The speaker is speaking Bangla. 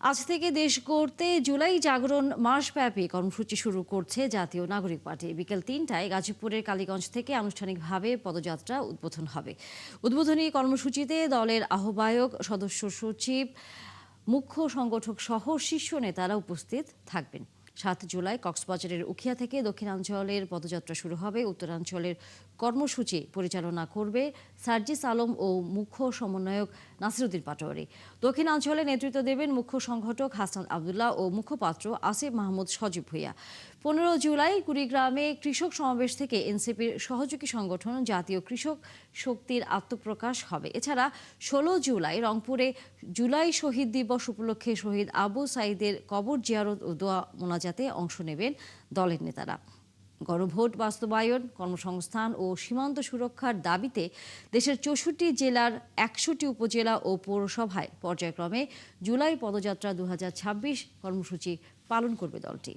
আজ থেকে দেশ গড়তে জুলাই জাগরণ মাসব্যাপী কর্মসূচি শুরু করছে জাতীয় নাগরিক পার্টি। বিকেল ৩টায় গাজীপুরের কালীগঞ্জ থেকে আনুষ্ঠানিকভাবে পদযাত্রা উদ্বোধন হবে। উদ্বোধনী কর্মসূচিতে দলের আহ্বায়ক, সদস্য সচিব, মুখ্য সংগঠক সহ শীর্ষ নেতারা উপস্থিত থাকবেন। ৭ জুলাই কক্সবাজারের উখিয়া থেকে দক্ষিণাঞ্চলের পদযাত্রা শুরু হবে। উত্তরাঞ্চলের কর্মসূচি পরিচালনা করবে সার্জিস আলম ও মুখ্য সমন্বয়ক নাসিরুদ্দিন পাটোয়ারি। দক্ষিণাঞ্চলে নেতৃত্ব দেবেন মুখ্য সংগঠক হাসান আবদুল্লাহ ও মুখপাত্র আসিফ মাহমুদ সজীব ভূঁইয়া। ১৫ জুলাই কুড়িগ্রামে কৃষক সমাবেশ থেকে এনসিপির সহযোগী সংগঠন জাতীয় কৃষক শক্তির আত্মপ্রকাশ হবে। এছাড়া ১৬ জুলাই রংপুরে জুলাই শহীদ দিবস উপলক্ষে শহীদ আবু সাঈদের কবর জিয়ারত ও দোয়া মোনাজাতে অংশ নেবেন দলের নেতারা। গণভোট বাস্তবায়ন, কর্মসংস্থান ও সীমান্ত সুরক্ষার দাবিতে দেশের ৬৪ জেলার ১০০টি উপজেলা ও পৌরসভায় পর্যায়ক্রমে জুলাই পদযাত্রা ২০২৬ কর্মসূচি পালন করবে দলটি।